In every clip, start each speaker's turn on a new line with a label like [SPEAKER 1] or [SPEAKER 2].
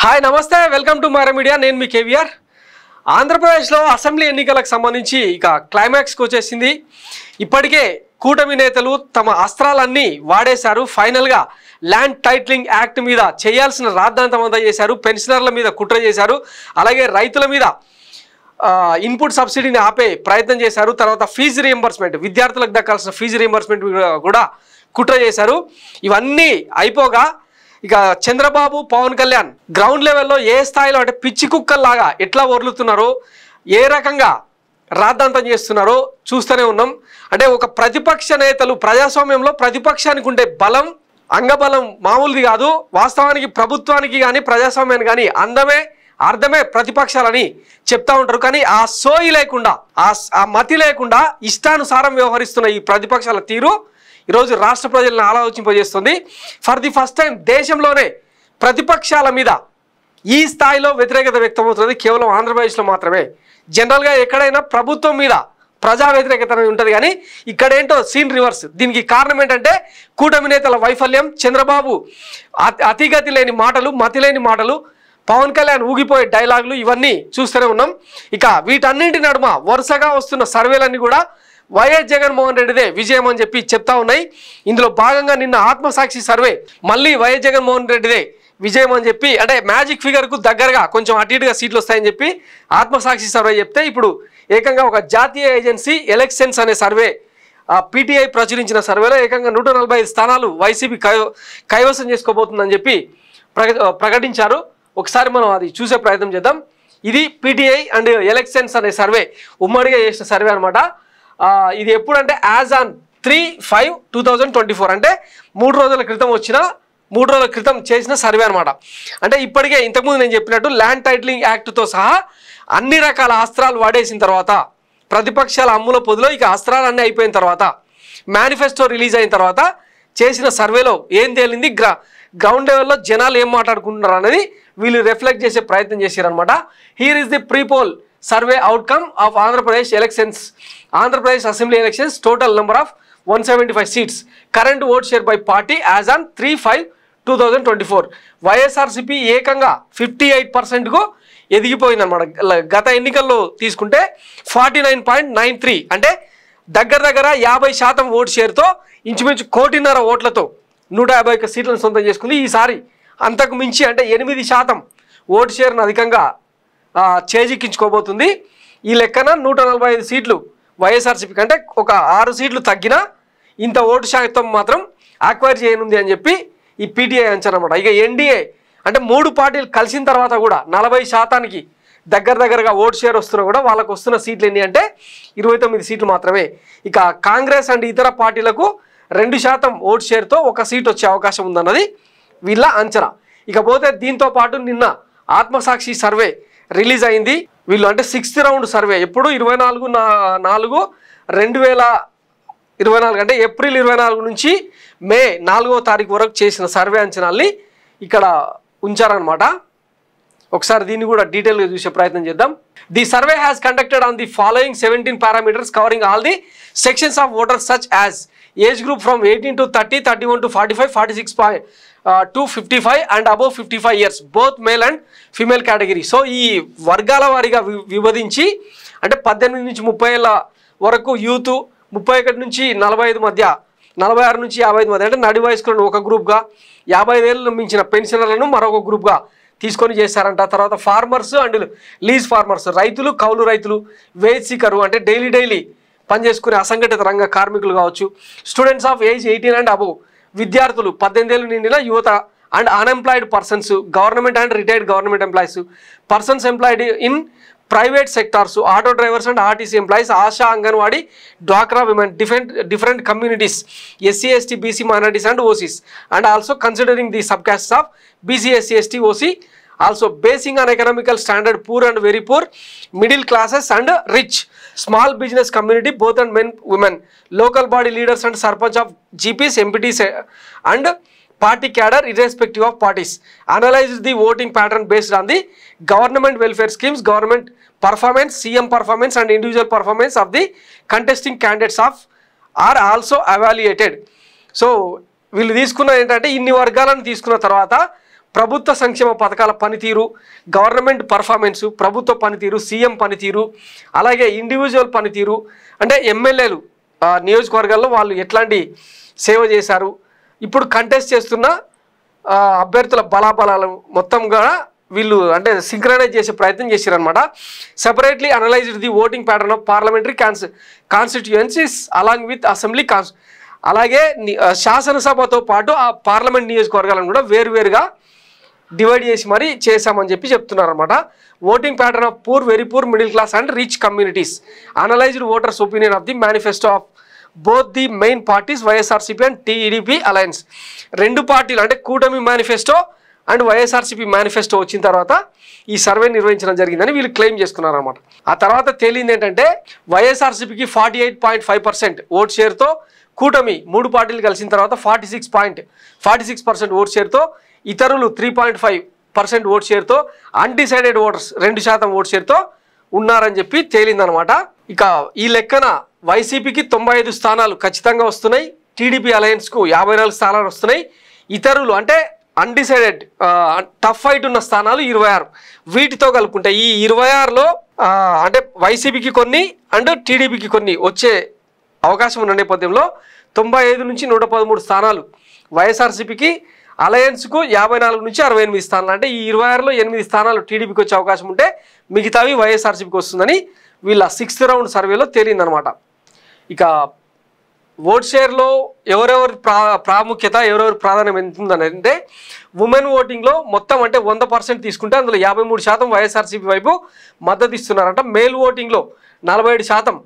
[SPEAKER 1] Hi నమస్తే welcome to Mara media నేను మీ కేవీఆర్ ఆంధ్రప్రదేశ్లో అసెంబ్లీ ఎన్నికలకు సంబంధించి ఇక క్లైమాక్స్కి వచ్చేసింది ఇప్పటికే కూటమి నేతలు తమ అస్త్రాలన్నీ వాడేశారు ఫైనల్గా ల్యాండ్ టైటిలింగ్ యాక్ట్ మీద చేయాల్సిన రాద్ధాంతం అంతా చేశారు పెన్షనర్ల మీద కుట్ర చేశారు అలాగే రైతుల మీద ఇన్పుట్ సబ్సిడీని ఆపే ప్రయత్నం చేశారు తర్వాత ఫీజు రీయింబర్స్మెంట్ విద్యార్థులకు దక్కాల్సిన ఫీజు రీయింబర్స్మెంట్ కూడా కుట్ర చేశారు ఇవన్నీ అయిపోగా ఇక చంద్రబాబు పవన్ కళ్యాణ్ గ్రౌండ్ లెవెల్లో ఏ స్థాయిలో అంటే పిచ్చి కుక్కల్లాగా ఎట్లా వరులుతున్నారో ఏ రకంగా రాద్ధాంతం చేస్తున్నారో చూస్తూనే ఉన్నాం అంటే ఒక ప్రతిపక్ష నేతలు ప్రజాస్వామ్యంలో ప్రతిపక్షానికి ఉండే బలం అంగబలం మామూలుది కాదు వాస్తవానికి ప్రభుత్వానికి కానీ ప్రజాస్వామ్యానికి కానీ అర్థమే ప్రతిపక్షాలని చెప్తా ఉంటారు కానీ ఆ సోయి లేకుండా ఆ మతి లేకుండా ఇష్టానుసారం వ్యవహరిస్తున్న ఈ ప్రతిపక్షాల తీరు ఈరోజు రాష్ట్ర ప్రజలను ఆలోచింపజేస్తుంది ఫర్ ది ఫస్ట్ టైం దేశంలోనే ప్రతిపక్షాల మీద ఈ స్థాయిలో వ్యతిరేకత వ్యక్తమవుతుంది కేవలం ఆంధ్రప్రదేశ్లో మాత్రమే జనరల్గా ఎక్కడైనా ప్రభుత్వం మీద ప్రజా వ్యతిరేకత ఉంటుంది కానీ ఇక్కడేంటో సీన్ రివర్స్ దీనికి కారణం ఏంటంటే కూటమి నేతల వైఫల్యం చంద్రబాబు అతిగతి లేని మాటలు మతి లేని మాటలు పవన్ కళ్యాణ్ ఊగిపోయే డైలాగులు ఇవన్నీ చూస్తూనే ఉన్నాం ఇక వీటన్నింటి నడుమ వరుసగా వస్తున్న సర్వేలన్నీ కూడా వైఎస్ జగన్మోహన్ రెడ్డిదే విజయం అని చెప్పి చెప్తా ఉన్నాయి ఇందులో భాగంగా నిన్న ఆత్మసాక్షి సర్వే మళ్ళీ వైఎస్ జగన్మోహన్ రెడ్డిదే విజయం అని చెప్పి అంటే మ్యాజిక్ ఫిగర్కు దగ్గరగా కొంచెం అటు ఇటుగా సీట్లు వస్తాయని చెప్పి ఆత్మసాక్షి సర్వే చెప్తే ఇప్పుడు ఏకంగా ఒక జాతీయ ఏజెన్సీ ఎలక్షన్స్ అనే సర్వే పీటీఐ ప్రచురించిన సర్వేలో ఏకంగా 145 స్థానాలు వైసీపీ కైవసం చేసుకోబోతుందని చెప్పి ప్రకటించారు ఒకసారి మనం అది చూసే ప్రయత్నం చేద్దాం ఇది పీటీఐ అండ్ ఎలక్షన్స్ అనే సర్వే ఉమ్మడిగా చేసిన సర్వే అనమాట ఇది ఎప్పుడంటే యాజ్ ఆన్ 3/5/2024 అంటే 3 రోజుల క్రితం చేసిన సర్వే అనమాట అంటే ఇప్పటికే ఇంతకుముందు నేను చెప్పినట్టు ల్యాండ్ టైటిలింగ్ యాక్ట్తో సహా అన్ని రకాల అస్త్రాలు వాడేసిన తర్వాత ప్రతిపక్షాల అమ్ముల పొదిలో ఇక అస్త్రాలన్నీ అయిపోయిన తర్వాత మేనిఫెస్టో రిలీజ్ అయిన తర్వాత చేసిన సర్వేలో ఏం తేలింది గ్రౌండ్ లెవెల్లో జనాలు ఏం మాట్లాడుకుంటున్నారు అనేది వీళ్ళు రిఫ్లెక్ట్ చేసే ప్రయత్నం చేశారనమాట here is the prepoll survey outcome of Andhra Pradesh assembly elections total number of 175 seats current vote share by party as on 3/5/2024 YSRCP ఏకంగా 58%కు ఎదిగిపోయిందన్నమాట గత ఎన్నికల్లో తీసుకుంటే 49.93 అంటే దగ్గర 50% ఓట్ షేర్తో ఇంచుమించు 1.5 కోటి ఓట్లతో 151 సీట్లను సొంతం చేసుకుంది ఈసారి అంతకు మించి అంటే 8% ఓటు షేర్ను అధికంగా చేజిక్కించుకోబోతుంది ఈ లెక్కన 145 సీట్లు వైఎస్ఆర్సీపీ కంటే ఒక 6 సీట్లు తగ్గినా ఇంత ఓటు శాతం మాత్రం అక్వైర్ చేయనుంది అని చెప్పి ఈ పీటీఐ అంచనా అన్నమాట ఇక ఎన్డీఏ అంటే 3 పార్టీలు కలిసిన తర్వాత కూడా 40%కి దగ్గరగా ఓటు షేర్ వస్తున్నా కూడా వాళ్ళకు వస్తున్న సీట్లు ఎన్ని అంటే 29 సీట్లు మాత్రమే ఇక కాంగ్రెస్ అండ్ ఇతర పార్టీలకు 2% ఓటు షేర్తో ఒక సీట్ వచ్చే అవకాశం ఉందన్నది వీళ్ళ అంచనా ఇకపోతే దీంతో పాటు నిన్న ఆత్మసాక్షి సర్వే రిలీజ్ అయింది వీళ్ళు అంటే 6th రౌండ్ సర్వే ఎప్పుడు 24/4/2024 అంటే ఏప్రిల్ 24 నుంచి మే 4వ తారీఖు వరకు చేసిన సర్వే అంచనాల్ని ఇక్కడ ఉంచారనమాట ఒకసారి దీన్ని కూడా డీటెయిల్గా చూసే ప్రయత్నం చేద్దాం the survey has conducted on the following 17 parameters covering all the sections of voters such as age group from 18 to 30 31 to 45 46 to 55 and above 55 years both male and female category so ఈ వర్గాల వారీగా విభజించి అంటే 18 నుంచి 30 ఏళ్ళ వరకు youth 31 నుంచి 45 మధ్య 46 నుంచి 55 మధ్య అంటే నడి వయస్కులను ఒక గ్రూప్గా 55 ఏళ్ళు మించిన పెన్షనర్లను మరొక గ్రూప్గా తీసుకొని చేశారంట తర్వాత ఫార్మర్స్ అండ్ లీజ్ ఫార్మర్స్ రైతులు కౌలు రైతులు వేజ్ సీకరు అంటే డైలీ పనిచేసుకునే అసంఘటిత రంగ కార్మికులు కావచ్చు students of age 18 and above విద్యార్థులు 18 ఏళ్ళు నిండిన యువత and unemployed persons government and retired government employees persons employed in private sectors auto drivers and RTC employees ASHA anganwadi డ్వాక్రా women different communities SC ST BC minorities and OCs and also considering the sub castes of BC SC ST OC also basing on economical standard poor and very poor middle classes and rich small business community both and men women local body leaders and sarpanch of gps mpts and party cadre irrespective of parties analyzed the voting pattern based on the government welfare schemes government performance cm performance and individual performance of the contesting candidates are also evaluated so వీళ్ళు తీసుకున్న ఏంటంటే ఇన్ని వర్గాలను తీసుకున్న తర్వాత ప్రభుత్వ సంక్షేమ పథకాల పనితీరు, గవర్నమెంట్ పర్ఫార్మెన్సు, ప్రభుత్వ పనితీరు, సీఎం పనితీరు, అలాగే ఇండివిజువల్ పనితీరు, అంటే ఎమ్మెల్యేలు నియోజకవర్గాల్లో వాళ్ళు ఎట్లాంటి సేవ చేశారు, ఇప్పుడు కంటెస్ట్ చేస్తున్న అభ్యర్థుల బలాబలాలు మొత్తం కూడా వీళ్ళు అంటే సింక్రనైజ్ చేసే ప్రయత్నం చేశారనమాట. Separately analysed the voting pattern of parliamentary constituencies along with assembly అలాగే శాసనసభతో పాటు ఆ పార్లమెంట్ నియోజకవర్గాలను కూడా వేరువేరుగా డివైడ్ చేసి మరీ చేశామని చెప్తున్నారనమాట. Voting pattern of poor, very poor, middle class and rich communities, analysed voters opinion of the manifesto of both the main parties YSRCP and TDP alliance. రెండు పార్టీలు అంటే కూటమి మేనిఫెస్టో అండ్ వైఎస్ఆర్సీపీ మేనిఫెస్టో వచ్చిన తర్వాత ఈ సర్వే నిర్వహించడం జరిగిందని వీళ్ళు క్లెయిమ్ చేసుకున్నారనమాట. ఆ తర్వాత తేలింది ఏంటంటే వైఎస్ఆర్సీపీకి 48.5% ఓట్ షేర్తో, కూటమి మూడు పార్టీలు కలిసిన తర్వాత 46% ఓట్ షేర్తో, ఇతరులు 3.5% ఓట్ షేర్తో, అన్డిసైడెడ్ ఓటర్స్ 2% ఓట్ షేర్తో ఉన్నారని చెప్పి తేలిందనమాట. ఇక ఈ లెక్కన వైసీపీకి 95 స్థానాలు ఖచ్చితంగా వస్తున్నాయి, టీడీపీ అలయన్స్కు 54 స్థానాలు వస్తున్నాయి, ఇతరులు అంటే అన్డిసైడెడ్ టఫ్ ఫైట్ ఉన్న స్థానాలు 26. వీటితో కలుపుకుంటే ఈ 26లో అంటే వైసీపీకి కొన్ని అండ్ టీడీపీకి కొన్ని వచ్చే అవకాశం ఉన్న నేపథ్యంలో 95 నుంచి 113 స్థానాలు వైఎస్ఆర్సీపీకి, అలయన్స్కు 54 నుంచి 68 స్థానాలు, అంటే ఈ 26లో 8 స్థానాలు టీడీపీకి వచ్చే అవకాశం ఉంటే మిగతావి వైఎస్ఆర్సీపీకి వస్తుందని వీళ్ళ 6th రౌండ్ సర్వేలో తేలిందనమాట. ఇక ఓట్ షేర్లో ఎవరెవరి ప్రాముఖ్యత, ఎవరెవరి ప్రాధాన్యం ఎంత ఉందని అంటే ఉమెన్ ఓటింగ్లో మొత్తం అంటే 100% తీసుకుంటే అందులో 53% వైఎస్ఆర్సీపీ వైపు మద్దతు ఇస్తున్నారంట. మేల్ ఓటింగ్లో 47%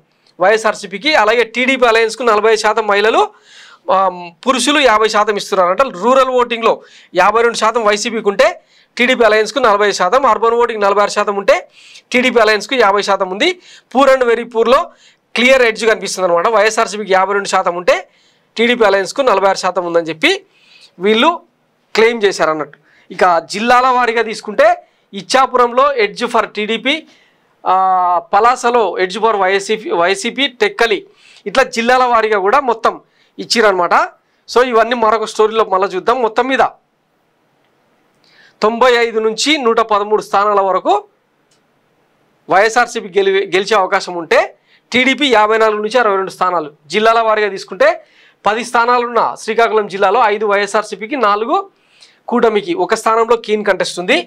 [SPEAKER 1] వైఎస్ఆర్సీపీకి, అలాగే టీడీపీ అలయన్స్కు 45% మహిళలు, పురుషులు 50% ఇస్తున్నారంట. రూరల్ ఓటింగ్లో 52% వైసీపీకి ఉంటే టీడీపీ అలయన్స్కు 40%, అర్బన్ ఓటింగ్ 46% ఉంటే టీడీపీ అలయన్స్కు 50% ఉంది. పూర్ అండ్ వెరీ పూర్లో క్లియర్ ఎడ్జ్ కనిపిస్తుంది అనమాట. వైఎస్ఆర్సీపీకి 52% ఉంటే టీడీపీ అలయన్స్కు 46% ఉందని చెప్పి వీళ్ళు క్లెయిమ్ చేశారన్నట్టు. ఇక జిల్లాల వారీగా తీసుకుంటే ఇచ్చాపురంలో ఎడ్జ్ ఫర్ టీడీపీ, పలాసలో ఎడ్జ్ ఫర్ వైసీపీ, టెక్కలి, ఇట్లా జిల్లాల వారీగా కూడా మొత్తం ఇచ్చిరనమాట. సో ఇవన్నీ మరొక స్టోరీలో మళ్ళీ చూద్దాం. మొత్తం మీద 95 నుంచి 113 స్థానాల వరకు వైఎస్ఆర్సీపీ గెలిచే అవకాశం ఉంటే టీడీపీ 54 నుంచి 62 స్థానాలు. జిల్లాల వారీగా తీసుకుంటే 10 స్థానాలున్న శ్రీకాకుళం జిల్లాలో 5 వైఎస్ఆర్సీపీకి, 4 కూటమికి, 1 స్థానంలో కీన్ కంటెస్ట్ ఉంది.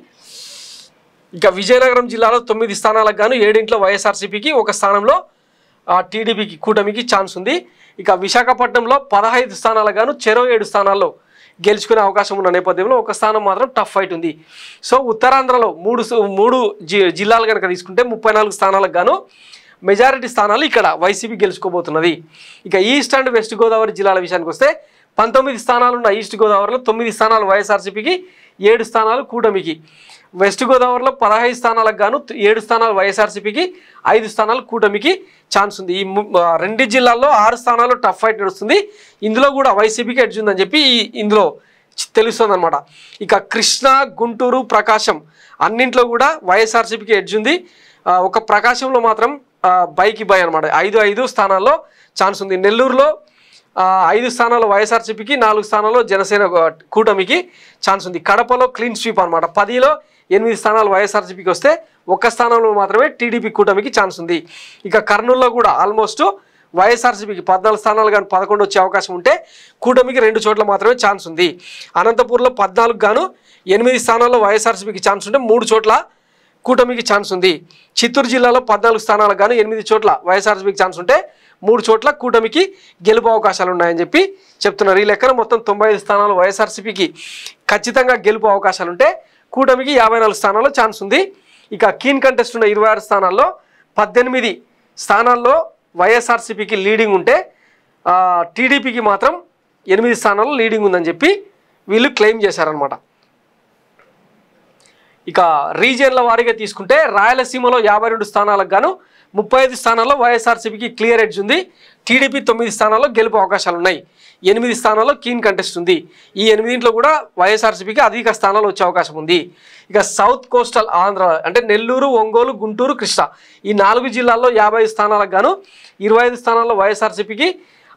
[SPEAKER 1] ఇక విజయనగరం జిల్లాలో 9 స్థానాలకు గాను 7 వైఎస్ఆర్సీపీకి, 1 స్థానంలో టీడీపీకి, కూటమికి ఛాన్స్ ఉంది. ఇక విశాఖపట్నంలో 15 స్థానాలకు గాను 7 స్థానాల్లో గెలుచుకునే అవకాశం ఉన్న నేపథ్యంలో 1 స్థానం మాత్రం టఫ్ ఫైట్ ఉంది. సో ఉత్తరాంధ్రలో 3 జిల్లాలు కనుక తీసుకుంటే 34 స్థానాలకు గాను మెజారిటీ స్థానాలు ఇక్కడ వైసీపీ గెలుచుకోబోతున్నది. ఇక ఈస్ట్ అండ్ వెస్ట్ గోదావరి జిల్లాల విషయానికి వస్తే 19 స్థానాలున్న ఈస్ట్ గోదావరిలో 9 స్థానాలు వైఎస్ఆర్సీపీకి, 7 స్థానాలు కూటమికి. వెస్ట్ గోదావరిలో 15 స్థానాలకు గాను 7 స్థానాలు వైఎస్ఆర్సీపీకి, 5 స్థానాలు కూటమికి ఛాన్స్ ఉంది. ఈ 2 జిల్లాల్లో 6 స్థానాలు టఫ్ ఫైట్ నడుస్తుంది. ఇందులో కూడా వైసీపీకి ఎడ్జ్ ఉందని చెప్పి ఇందులో తెలుస్తుంది అనమాట. ఇక కృష్ణా, గుంటూరు, ప్రకాశం అన్నింట్లో కూడా వైఎస్ఆర్సీపీకి ఎడ్జ్ ఉంది. ఒక ప్రకాశంలో మాత్రం బైకి బై అనమాట, 5 స్థానాల్లో ఛాన్స్ ఉంది. నెల్లూరులో 5 స్థానాలు వైఎస్ఆర్సీపీకి, 4 స్థానాల్లో జనసేన కూటమికి ఛాన్స్ ఉంది. కడపలో క్లీన్ స్వీప్ అనమాట, 10లో 8 స్థానాలు వైఎస్ఆర్సీపీకి వస్తే 1 స్థానంలో మాత్రమే టీడీపీ కూటమికి ఛాన్స్ ఉంది. ఇక కర్నూలులో కూడా ఆల్మోస్ట్ వైఎస్ఆర్సీపీకి 14 స్థానాలు కానీ 11 వచ్చే అవకాశం ఉంటే కూటమికి 2 చోట్ల మాత్రమే ఛాన్స్ ఉంది. అనంతపూర్లో 14 గాను 8 స్థానాల్లో వైఎస్ఆర్సీపీకి ఛాన్స్ ఉంటే 3 చోట్ల కూటమికి ఛాన్స్ ఉంది. చిత్తూరు జిల్లాలో 14 స్థానాలకు గాను 8 చోట్ల వైఎస్ఆర్సీపీకి ఛాన్స్ ఉంటే 3 చోట్ల కూటమికి గెలుపు అవకాశాలు ఉన్నాయని చెప్పి చెప్తున్నారు. ఈ లెక్కన మొత్తం 95 స్థానాలు వైఎస్ఆర్సీపీకి ఖచ్చితంగా గెలుపు అవకాశాలు ఉంటే కూటమికి 54 స్థానాల్లో ఛాన్స్ ఉంది. ఇక కీన్ కంటెస్ట్ ఉన్న 26 స్థానాల్లో 18 స్థానాల్లో వైఎస్ఆర్సీపీకి లీడింగ్ ఉంటే టీడీపీకి మాత్రం 8 స్థానాల్లో లీడింగ్ ఉందని చెప్పి వీళ్ళు క్లెయిమ్ చేశారనమాట. ఇక రీజియన్ల వారీగా తీసుకుంటే రాయలసీమలో 52 స్థానాలకు గాను 35 స్థానాల్లో వైఎస్ఆర్సీపీకి క్లియర్ ఎడ్జ్ ఉంది. టీడీపీ 9 స్థానాల్లో గెలుపు అవకాశాలు ఉన్నాయి. 8 స్థానాల్లో కీన్ కంటెస్ట్ ఉంది. ఈ 8 కూడా వైఎస్ఆర్సీపీకి అధిక స్థానాలు వచ్చే అవకాశం ఉంది. ఇక సౌత్ కోస్టల్ ఆంధ్ర అంటే నెల్లూరు, ఒంగోలు, గుంటూరు, కృష్ణా ఈ 4 జిల్లాల్లో 50 స్థానాలకు గాను 25 స్థానాల్లో వైఎస్ఆర్సీపీకి,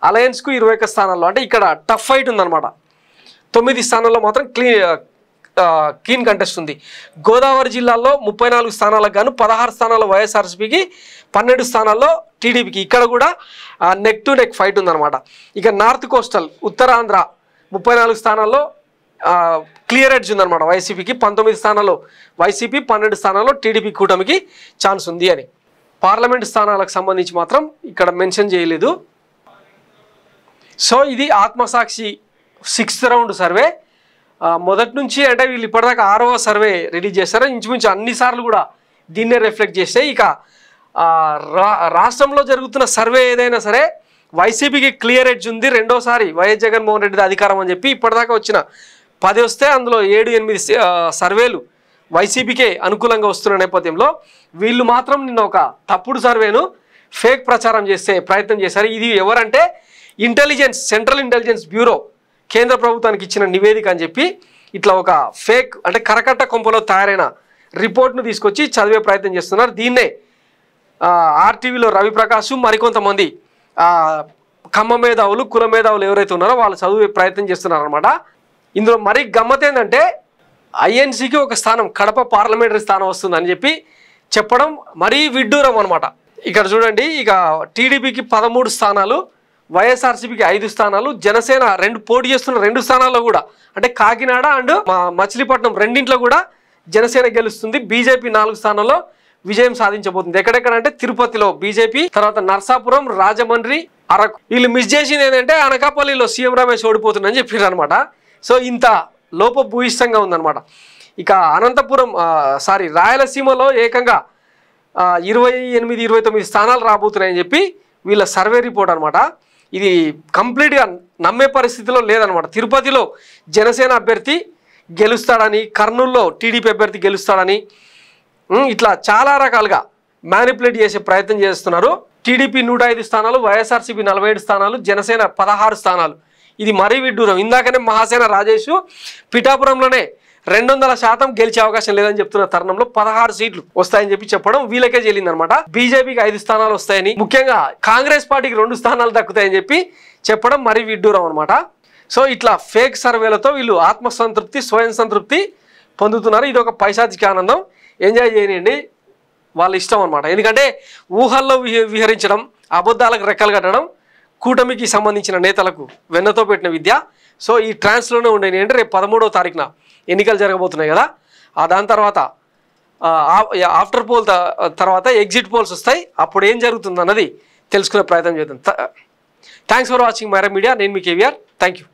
[SPEAKER 1] అలయన్స్కు 21 స్థానాల్లో, అంటే ఇక్కడ టఫ్ ఫైట్ ఉందన్నమాట. 9 స్థానాల్లో మాత్రం కీన్ కంటెస్ట్ ఉంది. గోదావరి జిల్లాలో 34 స్థానాలకు గాను 16 స్థానాల్లో వైఎస్ఆర్సీపీకి, 12 స్థానాల్లో టీడీపీకి. ఇక్కడ కూడా నెక్ టు నెక్ ఫైట్ ఉందన్నమాట. ఇక నార్త్ కోస్టల్ ఉత్తరాంధ్ర 34 స్థానాల్లో క్లియర్ ఎడ్జ్ ఉందన్నమాట వైసీపీకి. 19 స్థానాల్లో వైసీపీ, 12 స్థానాల్లో టీడీపీ కూటమికి ఛాన్స్ ఉంది అని. పార్లమెంట్ స్థానాలకు సంబంధించి మాత్రం ఇక్కడ మెన్షన్ చేయలేదు. సో ఇది ఆత్మసాక్షి 6th రౌండ్ సర్వే. మొదటి నుంచి అంటే వీళ్ళు ఇప్పటిదాకా 6వ సర్వే రిలీజ్ చేస్తారు. ఇంచుమించు అన్నిసార్లు కూడా దీన్నే రిఫ్లెక్ట్ చేస్తే ఇక రాష్ట్రంలో జరుగుతున్న సర్వే ఏదైనా సరే వైసీపీకి క్లియర్ ఎడ్జ్ ఉంది. రెండోసారి వైఎస్ జగన్మోహన్ రెడ్డిది అధికారం అని చెప్పి ఇప్పటిదాకా వచ్చిన 10 వస్తే అందులో 7-8 సర్వేలు వైసీపీకే అనుకూలంగా వస్తున్న నేపథ్యంలో వీళ్ళు మాత్రం నిన్న ఒక తప్పుడు సర్వేను ఫేక్ ప్రచారం చేసే ప్రయత్నం చేశారు. ఇది ఎవరంటే ఇంటెలిజెన్స్, సెంట్రల్ ఇంటెలిజెన్స్ బ్యూరో కేంద్ర ప్రభుత్వానికి ఇచ్చిన నివేదిక అని చెప్పి ఇట్లా ఒక ఫేక్ అంటే కరకట్ట కొంపలో తయారైన రిపోర్ట్ను తీసుకొచ్చి చదివే ప్రయత్నం చేస్తున్నారు. దీన్నే ఆర్టీవీలో రవిప్రకాష్ మరికొంతమంది కమ్మ మేధావులు, కుల మేధావులు ఎవరైతే ఉన్నారో వాళ్ళు చదివే ప్రయత్నం చేస్తున్నారు అనమాట. ఇందులో మరీ గమ్మత్ ఏంటంటే ఐఎన్సీకి ఒక స్థానం, కడప పార్లమెంటరీ స్థానం వస్తుందని చెప్పి చెప్పడం మరీ విడ్డూరం అనమాట. ఇక్కడ చూడండి, ఇక టీడీపీకి 13 స్థానాలు, వైఎస్ఆర్సీపీకి 5 స్థానాలు, జనసేన పోటీ చేస్తున్న 2 స్థానాల్లో కూడా అంటే కాకినాడ అండ్ మచిలీపట్నం రెండింట్లో కూడా జనసేన గెలుస్తుంది. బీజేపీ 4 స్థానాల్లో విజయం సాధించబోతుంది. ఎక్కడెక్కడంటే తిరుపతిలో బీజేపీ, తర్వాత నర్సాపురం, రాజమండ్రి, అరకు. వీళ్ళు మిస్ చేసింది ఏంటంటే అనకాపల్లిలో సీఎం రమేష్ ఓడిపోతుందని చెప్పారు అనమాట. సో ఇంత లోపభూయిష్టంగా ఉందన్నమాట. ఇక అనంతపురం రాయలసీమలో ఏకంగా 28-29 స్థానాలు రాబోతున్నాయని చెప్పి వీళ్ళ సర్వే రిపోర్ట్ అనమాట. ఇది కంప్లీట్గా నమ్మే పరిస్థితిలో లేదనమాట. తిరుపతిలో జనసేన అభ్యర్థి గెలుస్తాడని, కర్నూలులో టీడీపీ అభ్యర్థి గెలుస్తాడని ఇట్లా చాలా రకాలుగా మ్యానిపులేట్ చేసే ప్రయత్నం చేస్తున్నారు. టీడీపీ 105 స్థానాలు, వైఎస్ఆర్సీపీ 47 స్థానాలు, జనసేన 16 స్థానాలు. ఇది మరీ విడ్డూరం. ఇందాకనే మహాసేన రాజేష్ పిఠాపురంలోనే 200% గెలిచే అవకాశం లేదని చెప్తున్న తరుణంలో 16 సీట్లు వస్తాయని చెప్పి చెప్పడం వీళ్ళకే చెల్లిందనమాట. బీజేపీకి 5 స్థానాలు వస్తాయని, ముఖ్యంగా కాంగ్రెస్ పార్టీకి 2 స్థానాలు దక్కుతాయని చెప్పి చెప్పడం మరీ విడ్డూరం అనమాట. సో ఇట్లా ఫేక్ సర్వేలతో వీళ్ళు ఆత్మసంతృప్తి, స్వయం సంతృప్తి పొందుతున్నారు. ఇది ఒక పైశాచిక ఆనందం. ఎంజాయ్ చేయనియండి, వాళ్ళ ఇష్టం అనమాట. ఎందుకంటే ఊహల్లో విహరించడం, అబద్ధాలకు రెక్కలు కట్టడం కూటమికి సంబంధించిన నేతలకు వెన్నతో పెట్టిన విద్య. సో ఈ ట్రాన్స్లోనే ఉండేది అంటే రేపు 13వ తారీఖున ఎన్నికలు జరగబోతున్నాయి కదా. దాని తర్వాత ఆఫ్టర్ పోల్ తర్వాత ఎగ్జిట్ పోల్స్ వస్తాయి. అప్పుడు ఏం జరుగుతుంది అన్నది తెలుసుకునే ప్రయత్నం చేద్దాం. Thanks for watching Myra Media. నేను మీ కేవీఆర్. Thank you.